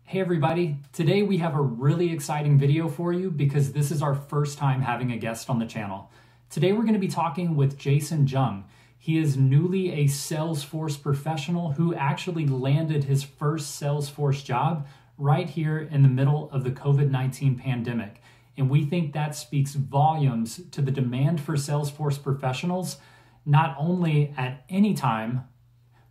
Hey everybody, today we have a really exciting video for you because this is our first time having a guest on the channel. Today we're going to be talking with Jason Jung. He is newly a Salesforce professional who actually landed his first Salesforce job right here in the middle of the COVID-19 pandemic. And we think that speaks volumes to the demand for Salesforce professionals, not only at any time,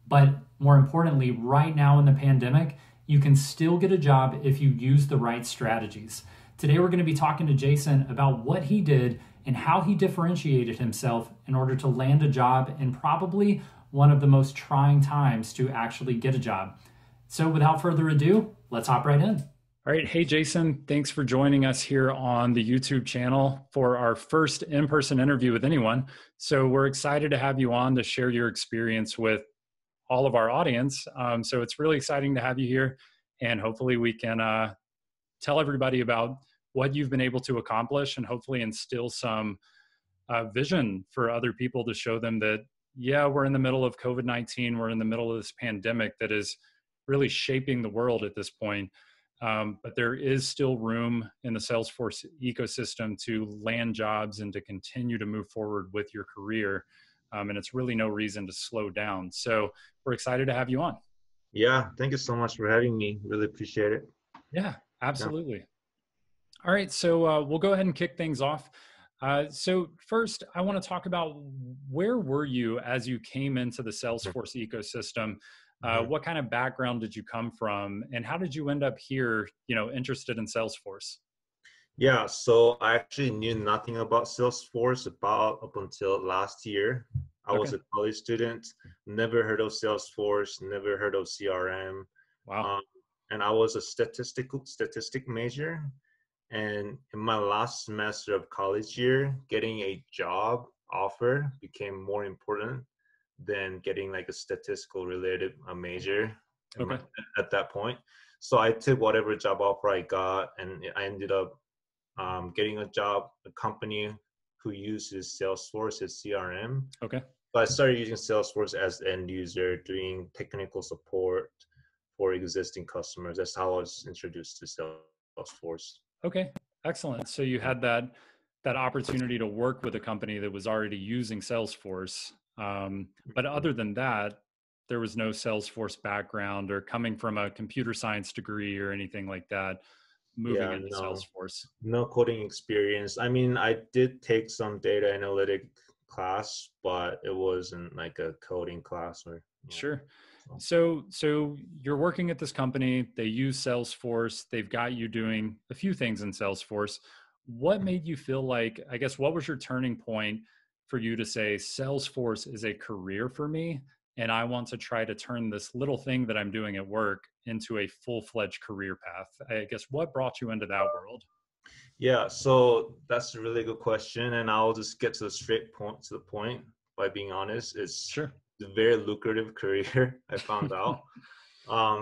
but more importantly, right now in the pandemic. You can still get a job if you use the right strategies. Today, we're going to be talking to Jason about what he did and how he differentiated himself in order to land a job in probably one of the most trying times to actually get a job. So without further ado, let's hop right in. All right. Hey, Jason, thanks for joining us here on the YouTube channel for our first in-person interview with anyone. So we're excited to have you on to share your experience with all of our audience. So it's really exciting to have you here, and hopefully we can tell everybody about what you've been able to accomplish and hopefully instill some vision for other people to show them that, yeah, we're in the middle of COVID-19. We're in the middle of this pandemic that is really shaping the world at this point. But there is still room in the Salesforce ecosystem to land jobs and to continue to move forward with your career. And it's really no reason to slow down. So we're excited to have you on. Yeah, thank you so much for having me. Really appreciate it. Yeah, absolutely. Yeah. All right, so we'll go ahead and kick things off. So first, I want to talk about where were you as you came into the Salesforce ecosystem? What kind of background did you come from, and how did you end up here, interested in Salesforce? Yeah, so I actually knew nothing about Salesforce up until last year. I was a college student, never heard of Salesforce, never heard of CRM. Wow. And I was a statistic major. And in my last semester of college year, getting a job offer became more important than getting like a statistical related major at that point. So I took whatever job offer I got, and I ended up getting a job, a company who uses Salesforce as CRM. Okay. But I started using Salesforce as end user, doing technical support for existing customers. That's how I was introduced to Salesforce. Okay, excellent. So you had that opportunity to work with a company that was already using Salesforce. But other than that, there was no Salesforce background or coming from a computer science degree or anything like that. Moving into Salesforce. No coding experience. I mean, I did take some data analytic class, but it wasn't like a coding class or. Sure. So you're working at this company, they use Salesforce, they've got you doing a few things in Salesforce. What made you feel like, I guess, what was your turning point for you to say, Salesforce is a career for me, and I want to try to turn this little thing that I'm doing at work into a full-fledged career path? I guess, what brought you into that world? Yeah, so that's a really good question, and I'll just get to the point by being honest. It's a very lucrative career, I found out.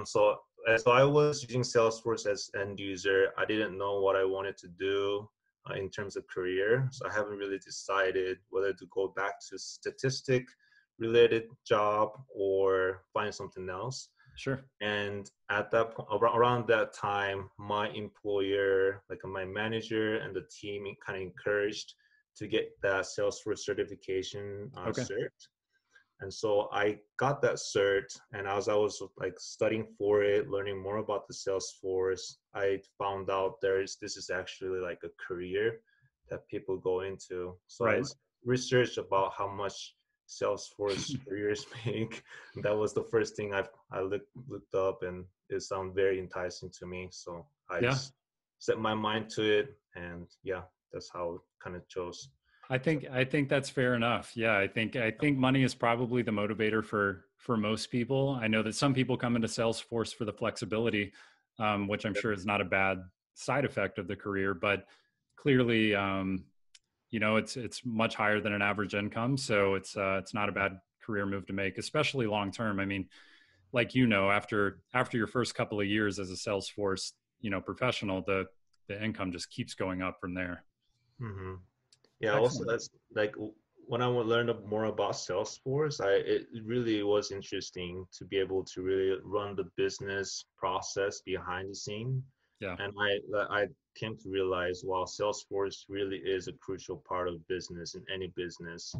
So I was using Salesforce as end user. I didn't know what I wanted to do in terms of career, so I haven't really decided whether to go back to statistic related job or find something else. Sure. And at that point, around that time, my employer, like my manager and the team, kind of encouraged to get that Salesforce certification cert. And so I got that cert, and as I was like studying for it, learning more about the Salesforce, I found out this is actually like a career that people go into. So I researched about how much Salesforce careers make. That was the first thing I looked up, and it sounded very enticing to me. So I just set my mind to it, and that's how it kind of chose. I think that's fair enough. Yeah, I think money is probably the motivator for most people. I know that some people come into Salesforce for the flexibility, which I'm sure is not a bad side effect of the career, but clearly, it's much higher than an average income. So it's not a bad career move to make, especially long term. I mean, like, after your first couple of years as a Salesforce, professional, the income just keeps going up from there. Mm-hmm. Yeah. Excellent. Also, that's like when I learned more about Salesforce, it really was interesting to be able to really run the business process behind the scene. Yeah. And I came to realize, wow, Salesforce really is a crucial part of business in any business.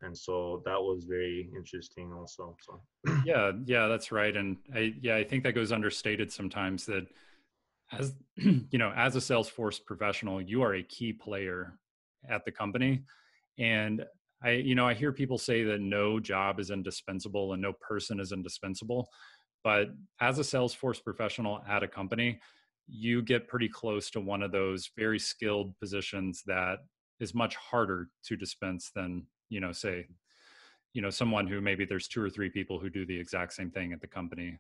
And so that was very interesting also. So Yeah, yeah, that's right. And I think that goes understated sometimes that as as a Salesforce professional, you are a key player at the company. And I hear people say that no job is indispensable and no person is indispensable. But as a Salesforce professional at a company, you get pretty close to one of those very skilled positions that is much harder to dispense than, say, someone who maybe there's two or three people who do the exact same thing at the company.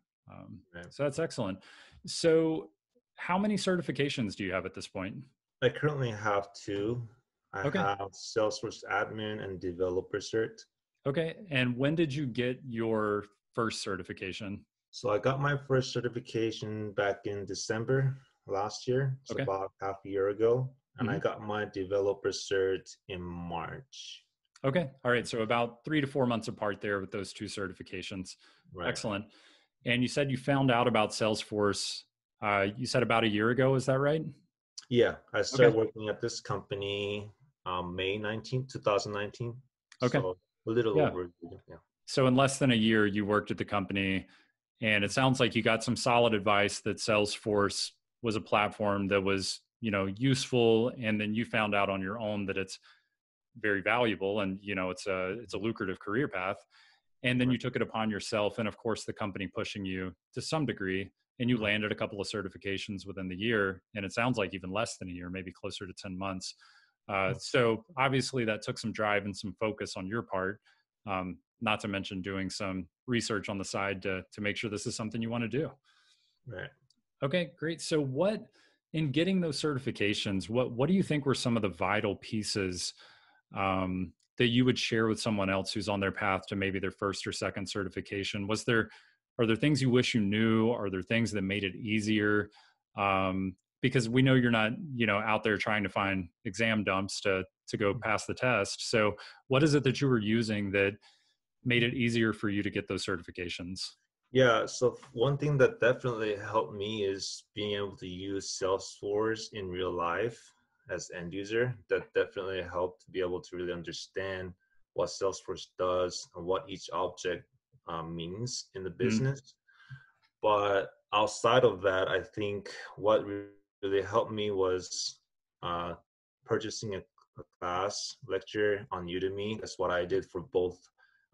right. So that's excellent. So how many certifications do you have at this point? I currently have two. I Okay. have Salesforce Admin and Developer Cert. Okay. And when did you get your first certification? So I got my first certification back in December last year. It's Okay. about half a year ago. And I Hmm. got my Developer Cert in March. Okay. All right. So about 3 to 4 months apart there with those two certifications. Right. Excellent. And you said you found out about Salesforce, you said about a year ago. Is that right? Yeah, I Okay. started working at this company May 2019. Okay. So a little Yeah. over a year. Yeah. So in less than a year, you worked at the company, and it sounds like you got some solid advice that Salesforce was a platform that was, useful, and then you found out on your own that it's very valuable, and it's a lucrative career path. And then Right. you took it upon yourself, and of course the company pushing you to some degree, and you Mhm. landed a couple of certifications within the year, and it sounds like even less than a year, maybe closer to 10 months. So obviously that took some drive and some focus on your part, not to mention doing some research on the side to make sure this is something you want to do. Right. Okay, great. So what, in getting those certifications, what do you think were some of the vital pieces that you would share with someone else who's on their path to maybe their first or second certification? Are there things you wish you knew? Are there things that made it easier? Because we know you're not, out there trying to find exam dumps to go pass the test. So what is it that you were using that made it easier for you to get those certifications? Yeah, so one thing that definitely helped me is being able to use Salesforce in real life as end user. That definitely helped to be able to really understand what Salesforce does and what each object means in the Mm, business. But outside of that, I think what really helped me was uh, purchasing a class lecture on Udemy. That's what I did for both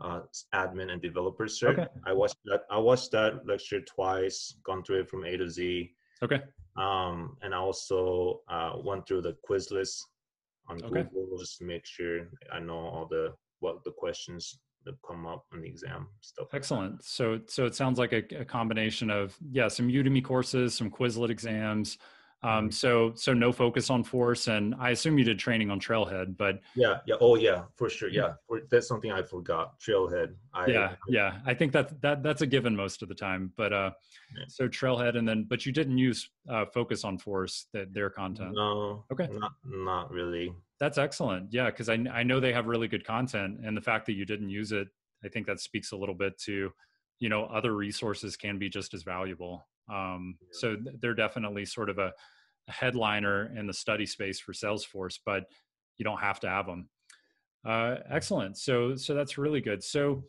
uh, admin and developer cert. okay. I watched that lecture twice, gone through it from A to Z, Okay. and I also went through the Quizlets on Okay. Google just to make sure I know all the questions that come up in the exam, stuff like that. Excellent. So it sounds like a combination of, yeah, some Udemy courses, some Quizlet exams. Mhm. So no focus on Force, and I assume you did training on Trailhead, but Yeah, yeah, oh yeah, for sure. Yeah, that's something I forgot. Trailhead. yeah, I think that's a given most of the time. But Yeah. so Trailhead, and then but you didn't use Focus on Force, their content. No, Okay, not really. that's excellent. Yeah, because I know they have really good content, and the fact that you didn't use it, I think that speaks a little bit to, other resources can be just as valuable. So they're definitely sort of a headliner in the study space for Salesforce, but you don't have to have them. Excellent. So that's really good. So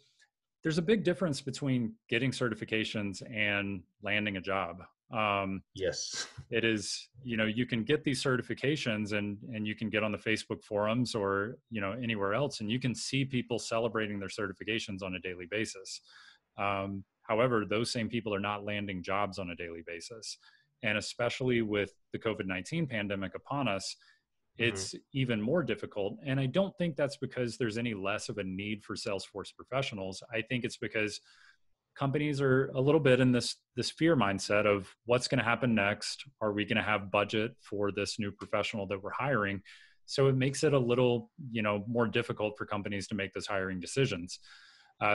there's a big difference between getting certifications and landing a job. Um, Yes. it is, you can get these certifications and you can get on the Facebook forums or, anywhere else, and you can see people celebrating their certifications on a daily basis. However, those same people are not landing jobs on a daily basis. And especially with the COVID-19 pandemic upon us, Hmm. it's even more difficult. And I don't think that's because there's any less of a need for Salesforce professionals. I think it's because companies are a little bit in this fear mindset of what's going to happen next. Are we going to have budget for this new professional that we're hiring? So it makes it a little, more difficult for companies to make those hiring decisions.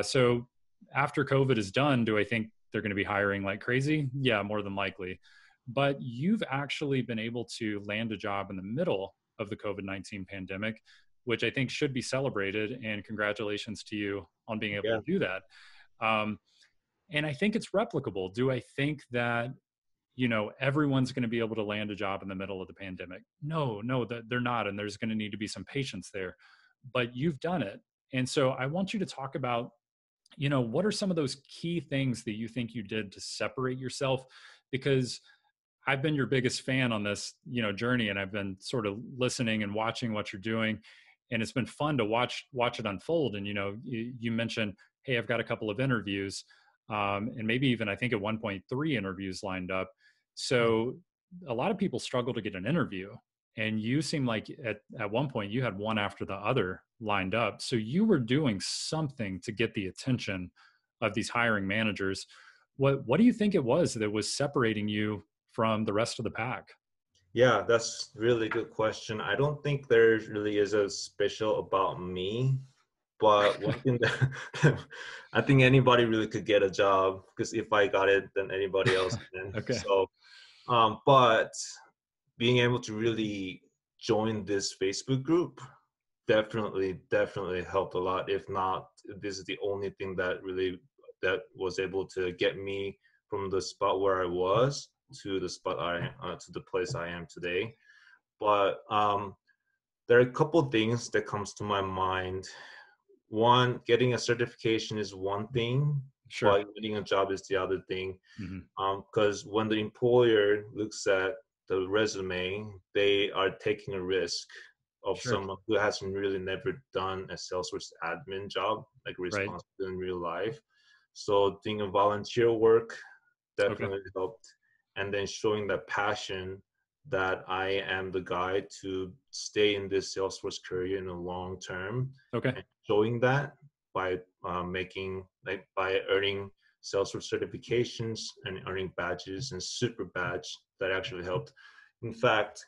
So after COVID is done, do I think they're going to be hiring like crazy? Yeah, more than likely. But you've actually been able to land a job in the middle of the COVID-19 pandemic, which I think should be celebrated. And congratulations to you on being able Yeah. to do that. Um, and I think it's replicable. Do I think that, everyone's going to be able to land a job in the middle of the pandemic? No, they're not. And there's going to need to be some patience there, but you've done it. And so I want you to talk about, what are some of those key things that you think you did to separate yourself? Because I've been your biggest fan on this, journey, and I've been sort of listening and watching what you're doing, and it's been fun to watch it unfold. And you mentioned, hey, I've got a couple of interviews, and maybe even I think at one point 3 interviews lined up. So a lot of people struggle to get an interview, and you seem like at one point you had one after the other lined up. So you were doing something to get the attention of these hiring managers. What do you think it was that was separating you from the rest of the pack? Yeah, that's really good question. I don't think there really is a special about me, but one thing that I think anybody really could get a job, because if I got it, then anybody else can. Okay. So, but being able to really join this Facebook group definitely helped a lot. If not, this is the only thing that was able to get me from the spot where I was to the spot to the place I am today. But there are a couple things that comes to my mind. One, getting a certification is one thing, Sure. but getting a job is the other thing. Mm-hmm. Because when the employer looks at the resume, they are taking a risk of Sure. someone who hasn't really never done a Salesforce admin job, like Right. responsible in real life. So doing a volunteer work Okay. definitely helped. And then showing that passion that I am the guy to stay in this Salesforce career in the long term, Okay. and showing that by by earning Salesforce certifications and earning badges and super badge that actually helped. In fact,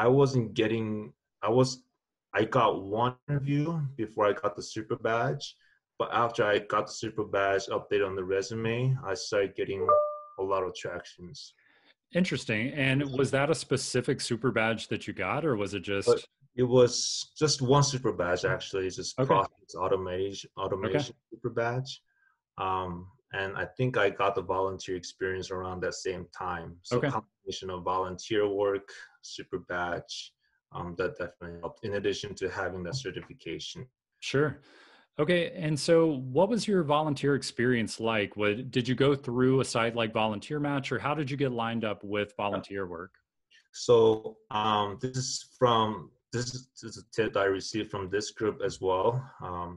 I wasn't getting, I got one interview before I got the super badge, but after I got the super badge update on the resume, I started getting a lot of tractions. Interesting. And was that a specific super badge that you got, or was it But just? it was just one super badge actually, it's just Okay. process automation Okay. super badge. And I think I got the volunteer experience around that same time. So Okay. combination of volunteer work, super badge, that definitely helped. In addition to having that certification. Sure. Okay. And so what was your volunteer experience like? Did you go through a site like Volunteer Match, or how did you get lined up with volunteer work? So this is a tip I received from this group as well.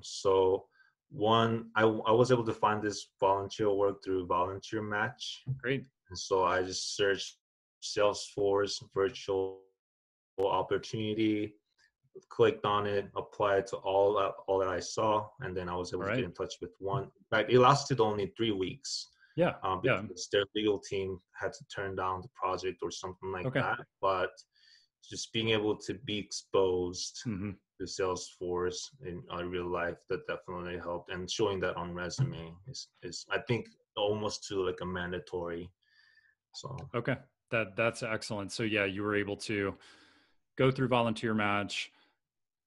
So one, I was able to find this volunteer work through Volunteer Match. Great. And so I just searched Salesforce virtual opportunity, clicked on it, applied to all that I saw, and then I was able All to get right. in touch with one. In fact, it lasted only 3 weeks, Yeah. Yeah. because their legal team had to turn down the project or something like Okay. that. But just being able to be exposed Mm-hmm. to Salesforce in real life, that definitely helped. And showing that on resume is I think almost to like a mandatory. So Okay. That's excellent. So yeah, you were able to go through Volunteer Match,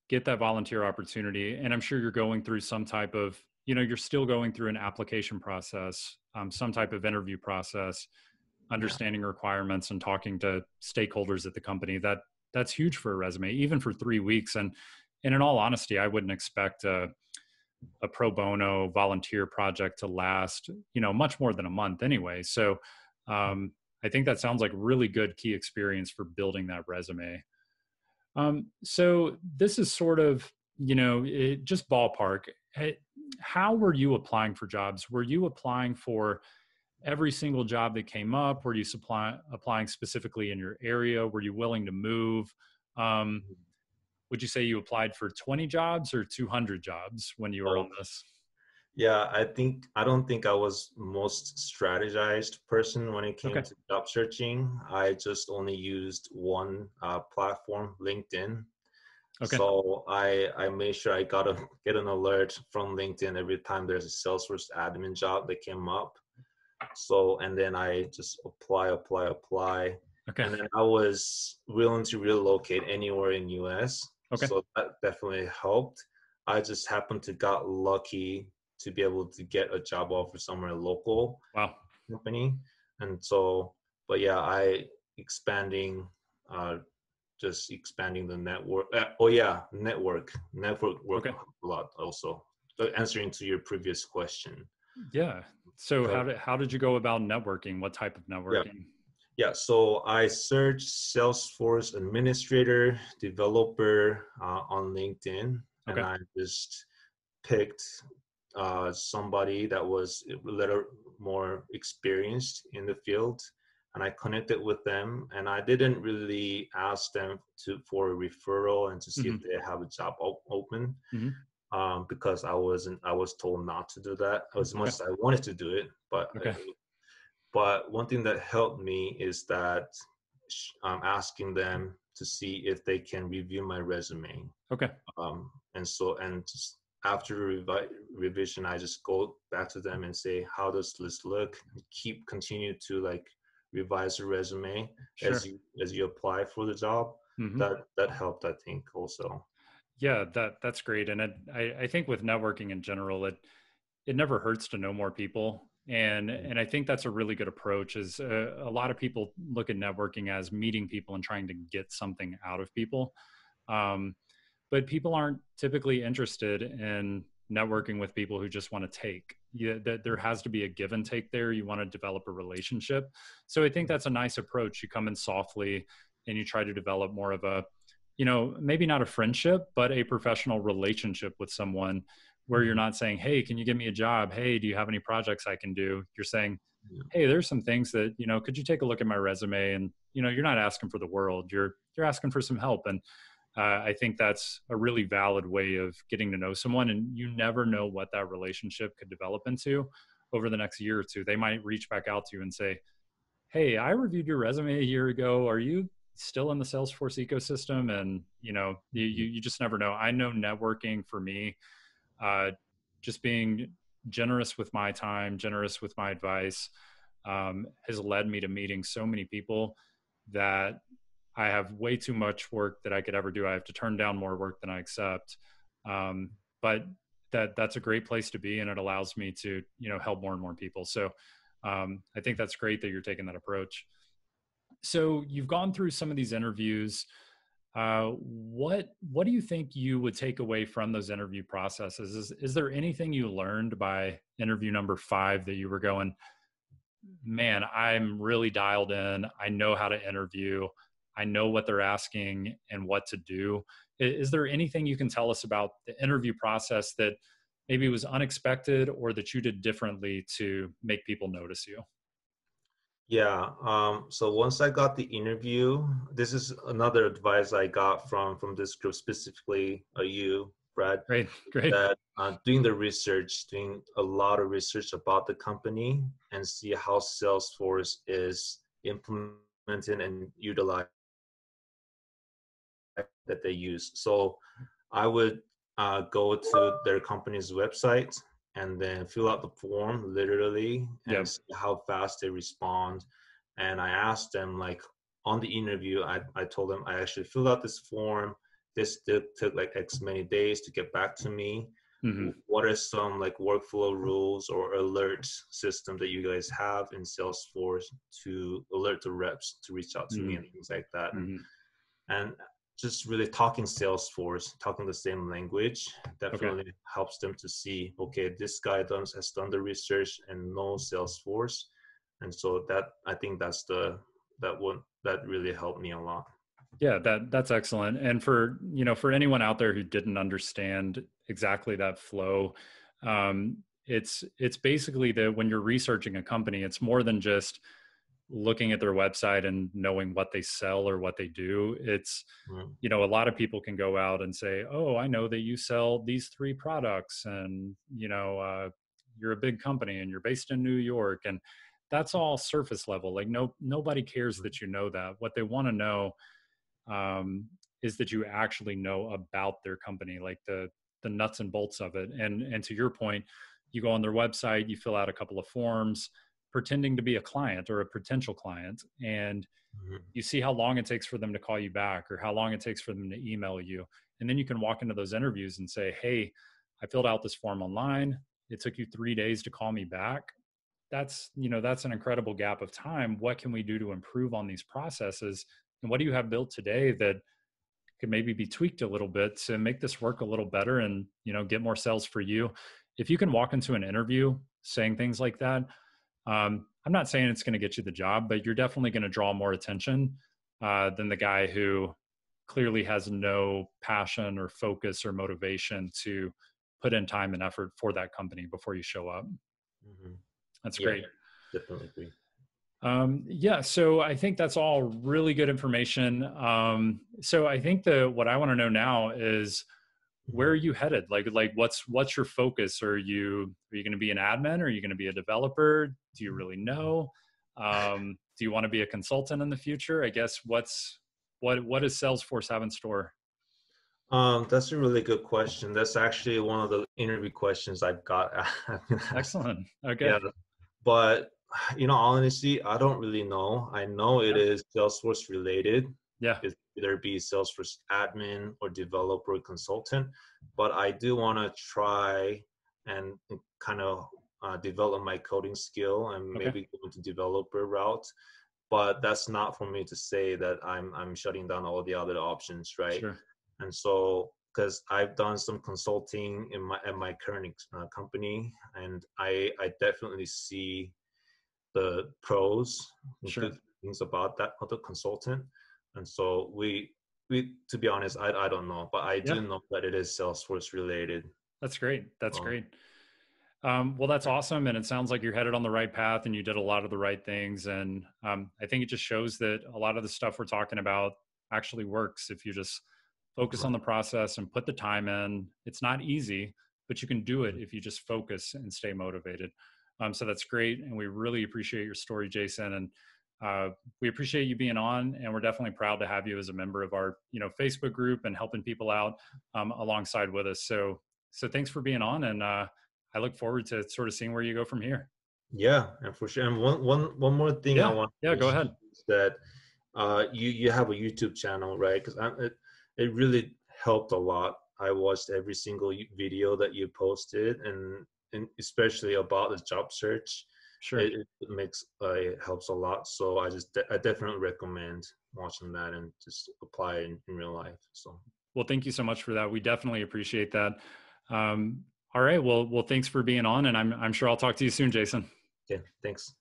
get that volunteer opportunity. And I'm sure you're going through some type of, you're still going through an application process, some type of interview process, yeah, understanding requirements and talking to stakeholders at the company. That's huge for a resume, even for 3 weeks. And in all honesty, I wouldn't expect a pro bono volunteer project to last, much more than a month anyway. So I think that sounds like really good key experience for building that resume. So this is sort of, just ballpark. How were you applying for jobs? Were you applying for every single job that came up? Were you applying specifically in your area? Were you willing to move? Um, would you say you applied for 20 jobs or 200 jobs when you were on both. this? Yeah, I don't think I was most strategized person when it came Okay. to job searching. I just only used one platform, LinkedIn. Okay. So I made sure I got to get an alert from LinkedIn every time there's a Salesforce admin job that came up. So, and then I just apply. Okay. And then I was willing to relocate anywhere in US. Okay. So that definitely helped. I just happened to got lucky to be able to get a job offer somewhere local Wow. company. And so, but yeah, I expanding, uh, just expanding the network. Oh yeah, network work Okay. a lot also. Answering to your previous question. Yeah. So 'Cause- how did you go about networking? What type of yeah, networking? yeah. So I searched Salesforce administrator, developer on LinkedIn, and Okay. I just picked somebody that was a little more experienced in the field, and I connected with them, and I didn't really ask them for a referral and to see if Hmm. they have a job open, Hmm. because I was told not to do that as much Okay. as I wanted to do it. Okay. But one thing that helped me is that I'm asking them to see if they can review my resume. Okay. And so, and just after the revision, I just go back to them and say, how does this look? Continue to like revise your resume Sure. as you apply for the job. Hmm. That helped, I think, also. Yeah, that's great. And I think with networking in general, it never hurts to know more people. And I think that's a really good approach. Is a lot of people look at networking as meeting people and trying to get something out of people. Um, but people aren't typically interested in networking with people who just want to take. That there has to be a give and take there. You want to develop a relationship. So I think that's a nice approach. You come in softly and you try to develop more of a, maybe not a friendship, but a professional relationship with someone where you're Mhm. not saying, hey, can you give me a job? Hey, do you have any projects I can do? You're saying, Yeah. hey, there's some things that, could you take a look at my resume? And, you're not asking for the world. You're asking for some help. And I think that's a really valid way of getting to know someone. And you never know what that relationship could develop into over the next year or two. They might reach back out to you and say, hey, I reviewed your resume a year ago. Are you still in the Salesforce ecosystem? And, you just never know. I know networking for me, uh, just being generous with my time, generous with my advice, has led me to meeting so many people that I have way too much work that I could ever do. I have to turn down more work than I accept. But that's a great place to be, and it allows me to help more and more people. So I think that's great that you're taking that approach. So you've gone through some of these interviews. What do you think you would take away from those interview processes? Is there anything you learned by interview number 5 that you were going, man, I'm really dialed in. I know how to interview. I know what they're asking and what to do. Is there anything you can tell us about the interview process that maybe was unexpected or that you did differently to make people notice you? Yeah. So once I got the interview, this is another advice I got from this group, specifically you, Brad, Great, great. that doing the research, doing a lot of research about the company and see how Salesforce is implemented and utilized that they use. So I would go to their company's website and then fill out the form literally and Yep. see how fast they respond. And I asked them, like, on the interview, I told them I actually filled out this form. This took like X many days to get back to me. Hmm. What are some like workflow rules or alert system that you guys have in Salesforce to alert the reps to reach out to me Hmm. and things like that? Hmm. And just really talking Salesforce, talking the same language, Okay. definitely helps them to see, okay, this guy has done the research and knows Salesforce. And so that, I think that really helped me a lot. Yeah, that's excellent. And for anyone out there who didn't understand exactly that flow, it's basically that when you're researching a company, it's more than just looking at their website and knowing what they sell or what they do. It's, Mm. a lot of people can go out and say, oh, I know that you sell these 3 products and, you're a big company and you're based in New York. And that's all surface level. Like nobody cares that you know that. What they want to know um, is that you actually know about their company, like the nuts and bolts of it. And to your point, you go on their website, you fill out a couple of forms, pretending to be a client or a potential client, and Mhm. you see how long it takes for them to call you back or how long it takes for them to email you. And then you can walk into those interviews and say, hey, I filled out this form online. It took you 3 days to call me back. That's an incredible gap of time. What can we do to improve on these processes? And what do you have built today that could maybe be tweaked a little bit to make this work a little better and, get more sales for you? If you can walk into an interview saying things like that, I'm not saying it's going to get you the job, but you're definitely going to draw more attention than the guy who clearly has no passion or focus or motivation to put in time and effort for that company before you show up. Mm-hmm. That's Yeah, great. definitely agree. So I think that's all really good information. So I think what I want to know now is, where are you headed? Like what's your focus? Are you going to be an admin? Are you going to be a developer? Do you really know? Do you want to be a consultant in the future? I guess what does Salesforce have in store? That's a really good question. That's actually one of the interview questions I've got. Excellent. Okay. Yeah, but honestly, I don't really know. I know it is Salesforce related. Yeah. It's either be Salesforce admin or developer or consultant, but I do want to try and kind of develop my coding skill and maybe go into developer route. But that's not for me to say that I'm shutting down all the other options, right? Sure. And so, because I've done some consulting at my current company, and I definitely see the pros and good things about that other consultant. And so we to be honest, I don't know, but I do know that it is Salesforce related. That's great. That's great. Well, that's awesome. And it sounds like you're headed on the right path and you did a lot of the right things. And I think it just shows that a lot of the stuff we're talking about actually works if you just focus on the process and put the time in. It's not easy, but you can do it if you just focus and stay motivated. So that's great. And we really appreciate your story, Jason. And we appreciate you being on, and we're definitely proud to have you as a member of our, Facebook group and helping people out alongside with us. So thanks for being on. And I look forward to sort of seeing where you go from here. Yeah, and for sure. And one more thing I want to go ahead. Is that you have a YouTube channel, right? Because it really helped a lot. I watched every single video that you posted, and especially about the job search. Sure. It makes it helps a lot. So I definitely recommend watching that and just apply it in real life. So well, thank you so much for that. We definitely appreciate that. All right. Well, thanks for being on, and I'm sure I'll talk to you soon, Jason. Okay, thanks.